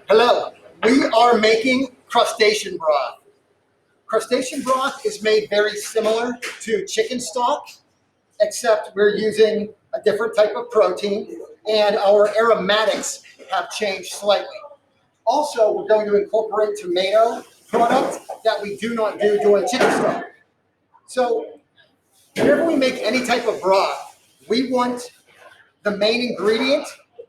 Hello, we are making crustacean broth. Crustacean broth is made very similar to chicken stock, except we're using a different type of protein and our aromatics have changed slightly. Also, we're going to incorporate tomato product that we do not do doing chicken stock. So whenever we make any type of broth, we want the main ingredient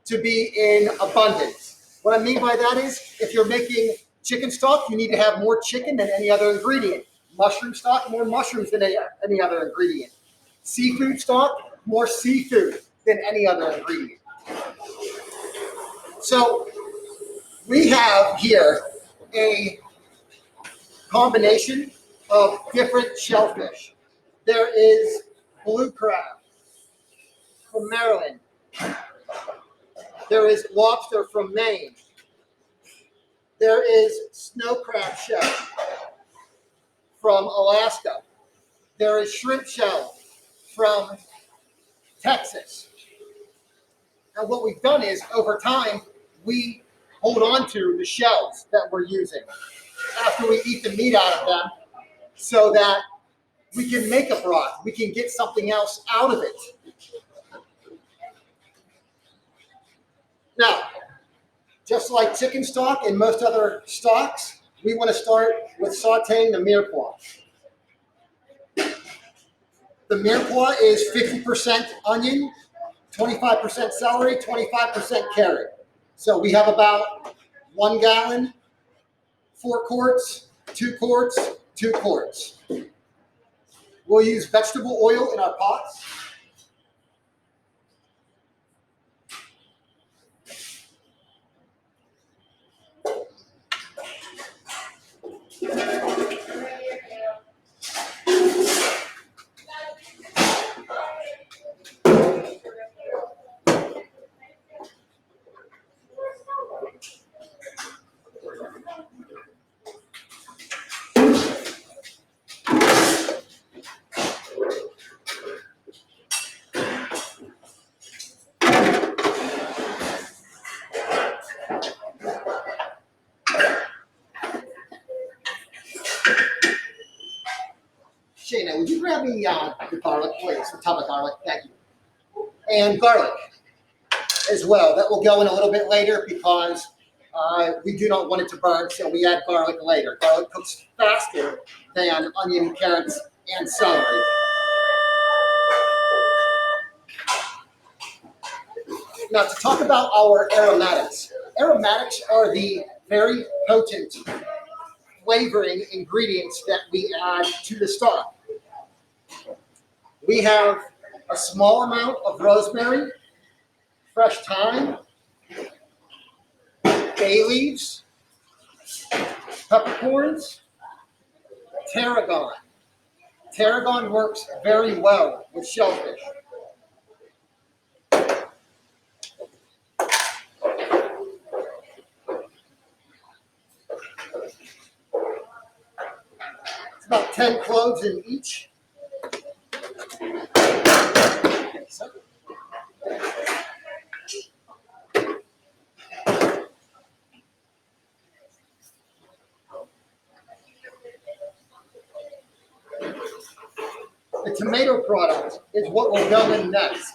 to be in abundance. What I mean by that is, if you're making chicken stock, you need to have more chicken than any other ingredient. Mushroom stock, more mushrooms than any other ingredient. Seafood stock, more seafood than any other ingredient. So we have here a combination of different shellfish. There is blue crab from Maryland. There is lobster from Maine. There is snow crab shell from Alaska. There is shrimp shell from Texas. And what we've done is, over time, we hold on to the shells that we're using after we eat the meat out of them so that we can make a broth. We can get something else out of it. Now, just like chicken stock and most other stocks, we want to start with sauteing the mirepoix. The mirepoix is 50% onion, 25% celery, 25% carrot. So we have about 1 gallon, 4 quarts, 2 quarts, 2 quarts. We'll use vegetable oil in our pots. Shayna, would you grab me the garlic, please? The tub of garlic, thank you. And garlic as well. That will go in a little bit later because we do not want it to burn, so we add garlic later. Garlic cooks faster than onion, carrots, and celery. Now, to talk about our aromatics. Aromatics are the very potent flavoring ingredients that we add to the stock. We have a small amount of rosemary, fresh thyme, bay leaves, peppercorns, tarragon. Tarragon works very well with shellfish. It's about 10 cloves in each. The tomato product is what will go in next.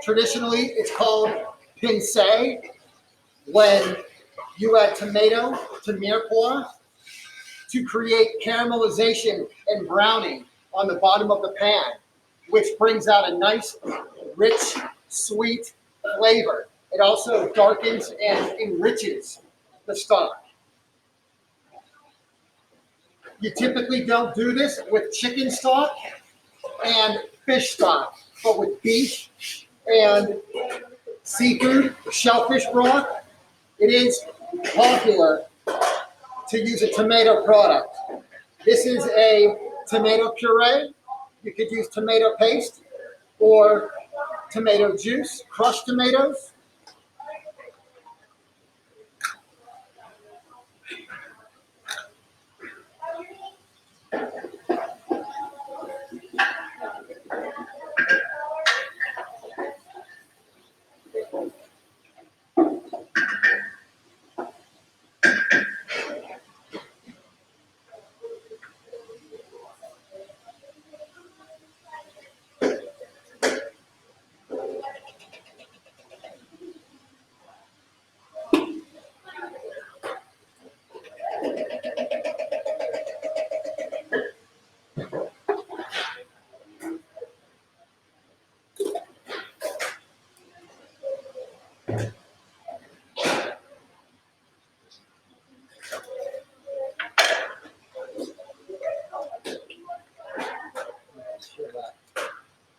Traditionally, it's called pincé when you add tomato to mirepoix to create caramelization and browning on the bottom of the pan, which brings out a nice, rich, sweet flavor. It also darkens and enriches the stock. You typically don't do this with chicken stock and fish stock, but with beef and seafood, shellfish broth, it is popular to use a tomato product. This is a tomato puree. You could use tomato paste or tomato juice, crushed tomatoes.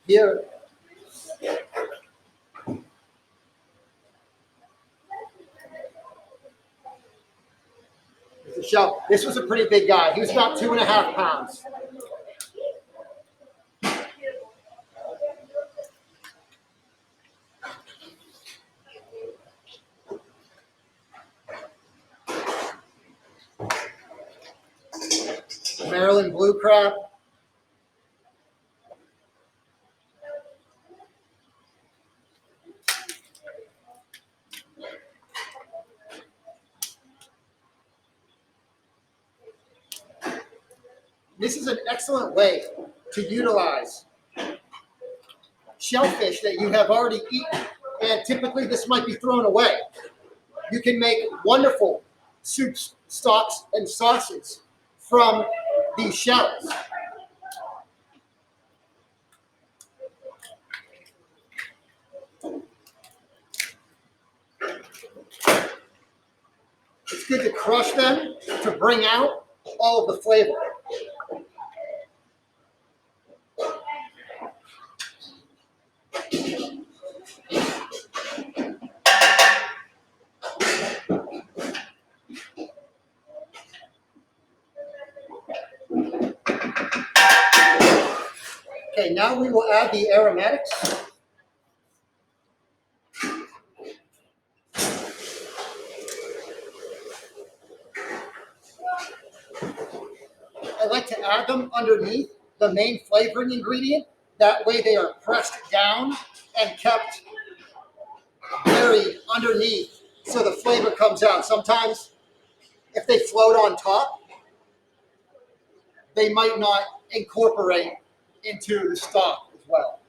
Here, the shell. This was a pretty big guy. He was about 2.5 pounds. Maryland blue crab. This is an excellent way to utilize shellfish that you have already eaten, and typically this might be thrown away. You can make wonderful soups, stocks, and sauces from these shells. It's good to crush them to bring out all of the flavor. Okay, now we will add the aromatics. I like to add them underneath the main flavoring ingredient. That way they are pressed down and kept buried underneath so the flavor comes out. Sometimes if they float on top, they might not incorporate into the stock as well.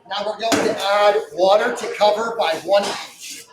Now we're going to add water to cover by 1 inch.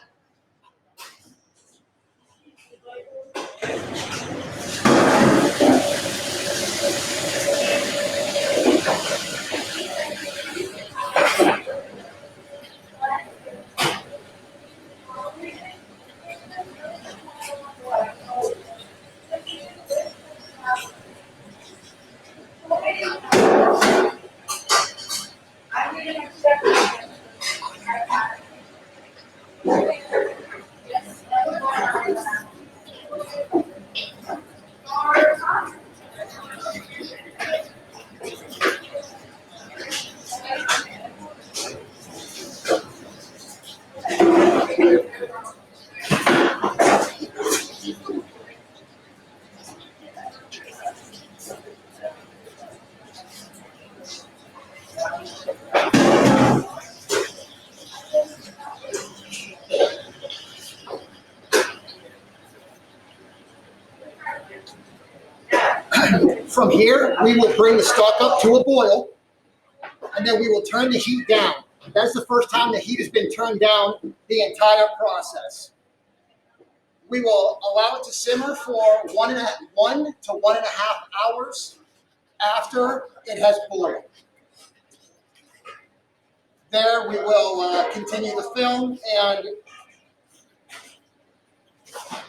From here, we will bring the stock up to a boil, and then we will turn the heat down. That's the first time the heat has been turned down the entire process. We will allow it to simmer for 1 to 1.5 hours after it has boiled. There we will continue the film and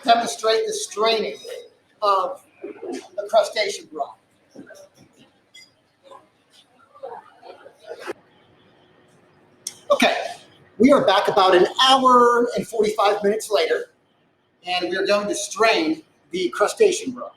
demonstrate the straining of the crustacean broth. Okay, we are back about an hour and 45 minutes later, and we are going to strain the crustacean broth.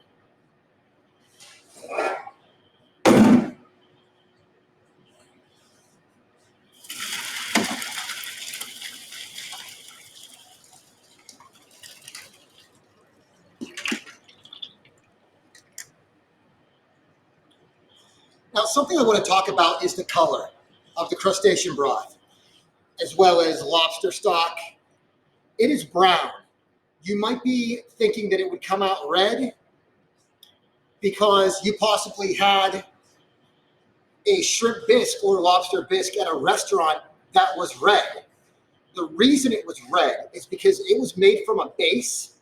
Now, something I want to talk about is the color of the crustacean broth, as well as lobster stock. It is brown. You might be thinking that it would come out red because you possibly had a shrimp bisque or lobster bisque at a restaurant that was red. The reason it was red is because it was made from a base,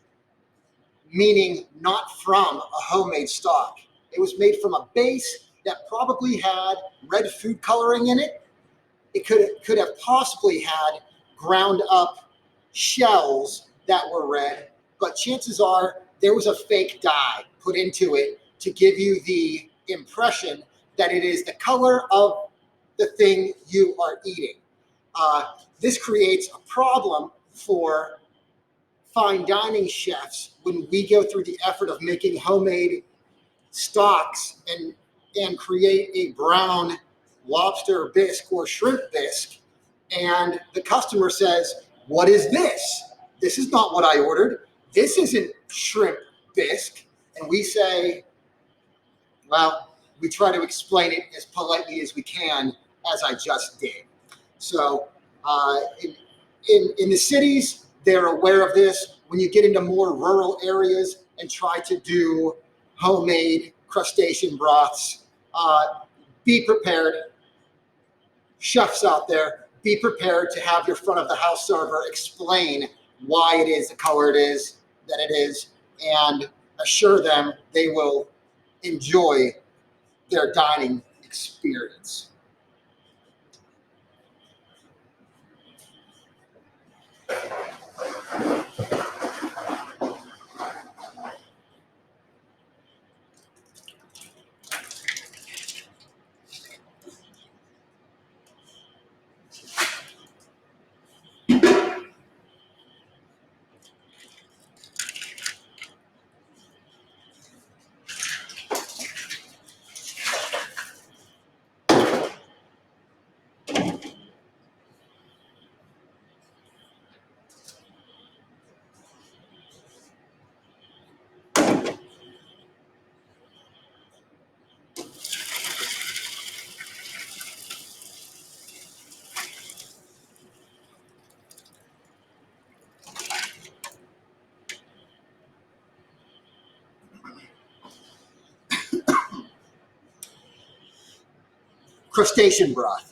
meaning not from a homemade stock. It was made from a base that probably had red food coloring in it. It could have possibly had ground up shells that were red, but chances are there was a fake dye put into it to give you the impression that it is the color of the thing you are eating. This creates a problem for fine dining chefs when we go through the effort of making homemade stocks and create a brown lobster bisque or shrimp bisque, and the customer says, "What is this? This is not what I ordered. This isn't shrimp bisque." And we say, well, we try to explain it as politely as we can, as I just did. So in the cities, they're aware of this. When you get into more rural areas and try to do homemade crustacean broths, be prepared. Chefs out there, be prepared to have your front of the house server explain why it is the color it is that it is, and assure them they will enjoy their dining experience. Crustacean broth.